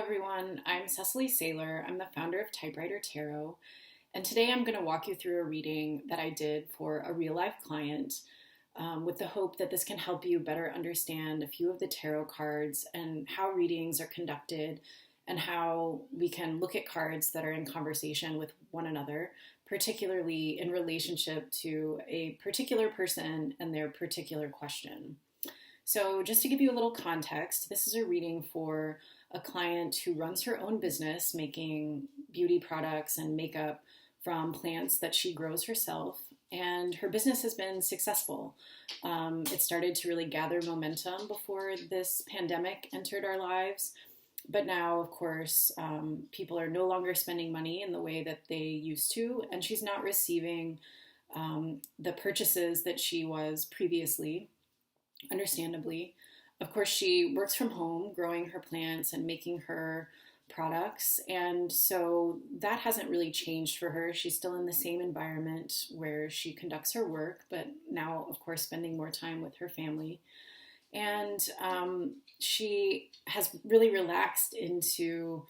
everyone. I'm Cecily Saylor. I'm the founder of Typewriter Tarot, and today I'm going to walk you through a reading that I did for a real life client with the hope that this can help you better understand a few of the tarot cards and how readings are conducted and how we can look at cards that are in conversation with one another, particularly in relationship to a particular person and their particular question. So, just to give you a little context, this is a reading for a client who runs her own business making beauty products and makeup from plants that she grows herself. And her business has been successful. It started to really gather momentum before this pandemic entered our lives. But now, of course, people are no longer spending money in the way that they used to, and she's not receiving the purchases that she was previously, understandably. Of course, she works from home, growing her plants and making her products. And so that hasn't really changed for her. She's still in the same environment where she conducts her work, but now, of course, spending more time with her family. And she has really relaxed into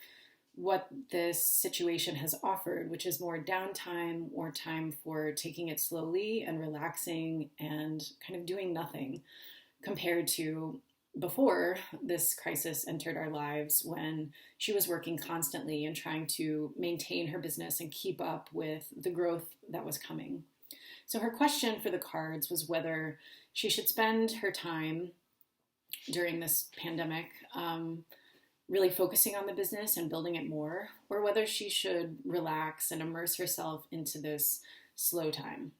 what this situation has offered, which is more downtime, more time for taking it slowly and relaxing and kind of doing nothing, compared to before this crisis entered our lives, when she was working constantly and trying to maintain her business and keep up with the growth that was coming. So her question for the cards was whether she should spend her time during this pandemic really focusing on the business and building it more, or whether she should relax and immerse herself into this slow time.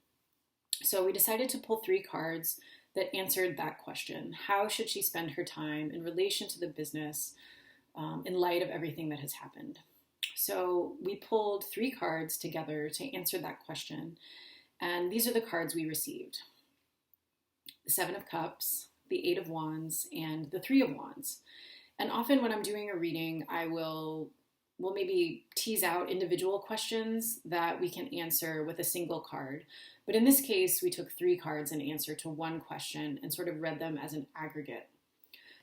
So we decided to pull three cards that answered that question. How should she spend her time in relation to the business in light of everything that has happened? So we pulled three cards together to answer that question. And these are the cards we received: the Seven of Cups, the Eight of Wands, and the Three of Wands. And often when I'm doing a reading, I will maybe tease out individual questions that we can answer with a single card. But in this case, we took three cards in answer to one question and sort of read them as an aggregate.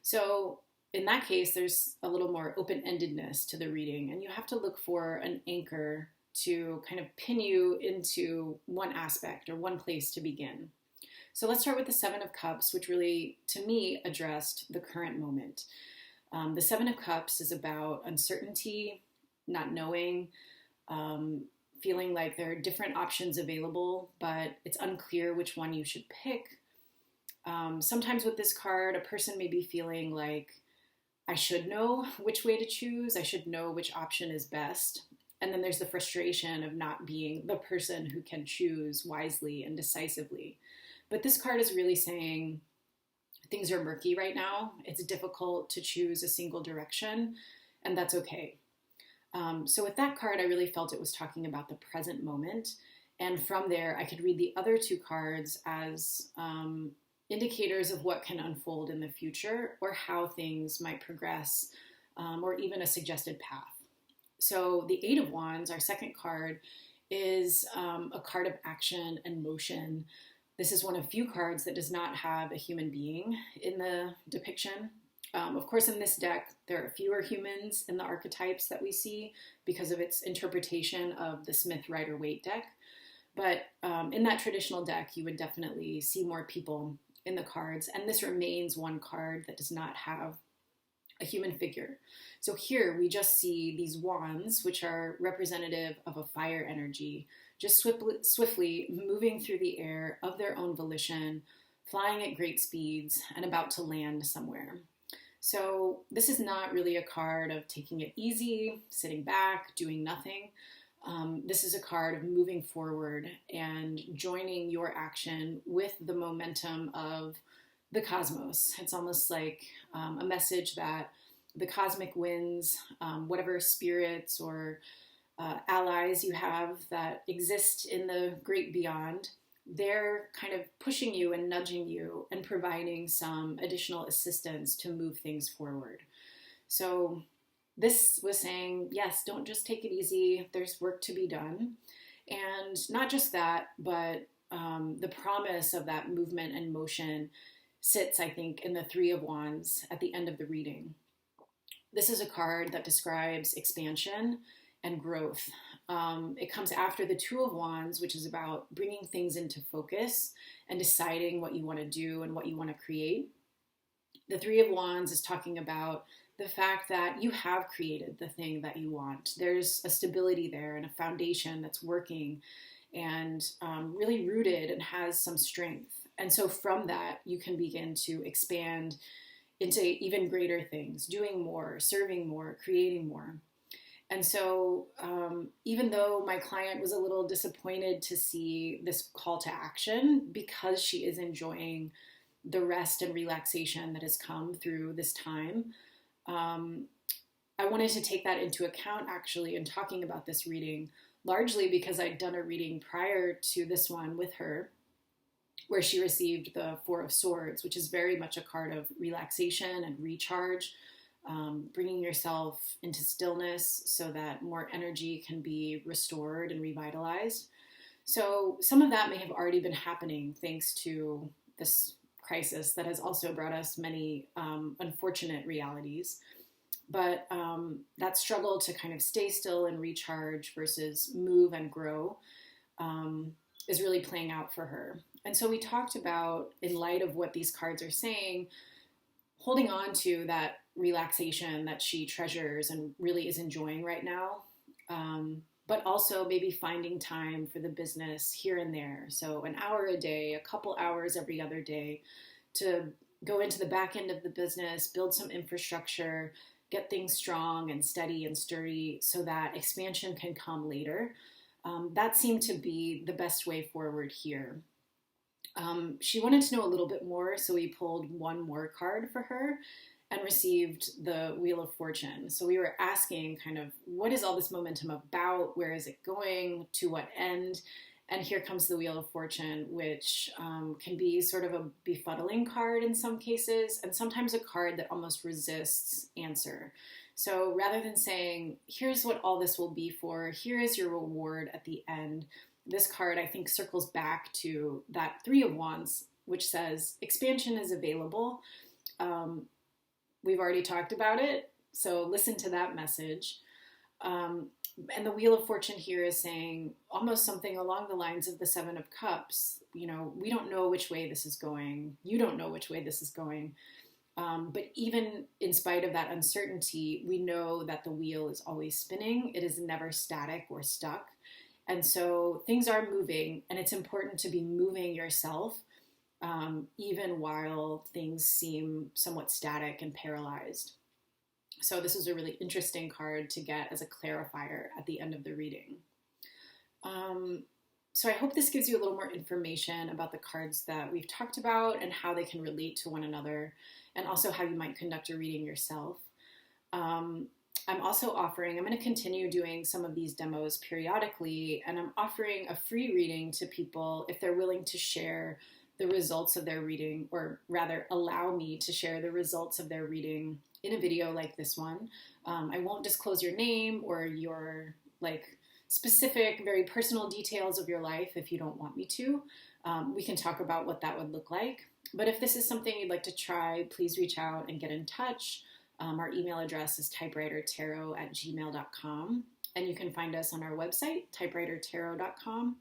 So in that case, there's a little more open-endedness to the reading, and you have to look for an anchor to kind of pin you into one aspect or one place to begin. So let's start with the Seven of Cups, which really, to me, addressed the current moment. The Seven of Cups is about uncertainty, not knowing, feeling like there are different options available, but it's unclear which one you should pick. Sometimes with this card, a person may be feeling like, I should know which way to choose, I should know which option is best. And then there's the frustration of not being the person who can choose wisely and decisively. But this card is really saying things are murky right now. It's difficult to choose a single direction, and that's okay. So with that card, I really felt it was talking about the present moment. And from there, I could read the other two cards as indicators of what can unfold in the future, or how things might progress, or even a suggested path. So the Eight of Wands, our second card, is a card of action and motion. This is one of few cards that does not have a human being in the depiction. Of course, in this deck, there are fewer humans in the archetypes that we see because of its interpretation of the Smith-Rider-Waite deck. But in that traditional deck, you would definitely see more people in the cards. And this remains one card that does not have a human figure. So here we just see these wands, which are representative of a fire energy, just swiftly moving through the air of their own volition, flying at great speeds, and about to land somewhere. So this is not really a card of taking it easy, sitting back, doing nothing. This is a card of moving forward and joining your action with the momentum of the cosmos. It's almost like a message that the cosmic winds, whatever spirits or allies you have that exist in the great beyond, they're kind of pushing you and nudging you and providing some additional assistance to move things forward. So this was saying, yes, don't just take it easy. There's work to be done. And not just that, but the promise of that movement and motion sits, I think, in the Three of Wands at the end of the reading. This is a card that describes expansion and growth. It comes after the Two of Wands, which is about bringing things into focus and deciding what you want to do and what you want to create. The Three of Wands is talking about the fact that you have created the thing that you want. There's a stability there and a foundation that's working and really rooted and has some strength. And so from that, you can begin to expand into even greater things, doing more, serving more, creating more. And so even though my client was a little disappointed to see this call to action, because she is enjoying the rest and relaxation that has come through this time, I wanted to take that into account actually in talking about this reading, largely because I'd done a reading prior to this one with her, where she received the Four of Swords, which is very much a card of relaxation and recharge, bringing yourself into stillness so that more energy can be restored and revitalized. So some of that may have already been happening thanks to this crisis that has also brought us many unfortunate realities. But that struggle to kind of stay still and recharge versus move and grow is really playing out for her. And so we talked about, in light of what these cards are saying, holding on to that relaxation that she treasures and really is enjoying right now, but also maybe finding time for the business here and there. So an hour a day, a couple hours every other day to go into the back end of the business, build some infrastructure, get things strong and steady and sturdy so that expansion can come later. That seemed to be the best way forward here. She wanted to know a little bit more, so we pulled one more card for her and received the Wheel of Fortune. So we were asking kind of, what is all this momentum about? Where is it going? To what end? And here comes the Wheel of Fortune, which can be sort of a befuddling card in some cases, and sometimes a card that almost resists answer. So rather than saying, here's what all this will be for, here is your reward at the end, this card, I think, circles back to that Three of Wands, which says expansion is available. We've already talked about it, so listen to that message. And the Wheel of Fortune here is saying almost something along the lines of the Seven of Cups. You know, we don't know which way this is going. You don't know which way this is going. But even in spite of that uncertainty, we know that the wheel is always spinning. It is never static or stuck. And so things are moving, and it's important to be moving yourself, even while things seem somewhat static and paralyzed. So this is a really interesting card to get as a clarifier at the end of the reading. So I hope this gives you a little more information about the cards that we've talked about and how they can relate to one another, and also how you might conduct a reading yourself. I'm also offering, I'm going to continue doing some of these demos periodically, and I'm offering a free reading to people if they're willing to share the results of their reading, or rather allow me to share the results of their reading in a video like this one. I won't disclose your name or your specific, very personal details of your life if you don't want me to. We can talk about what that would look like. But if this is something you'd like to try, please reach out and get in touch. Our email address is typewritertarot@gmail.com, and you can find us on our website, typewritertarot.com,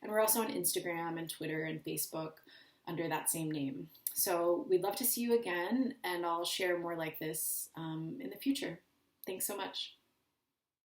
and we're also on Instagram and Twitter and Facebook under that same name. So we'd love to see you again, and I'll share more like this in the future. Thanks so much.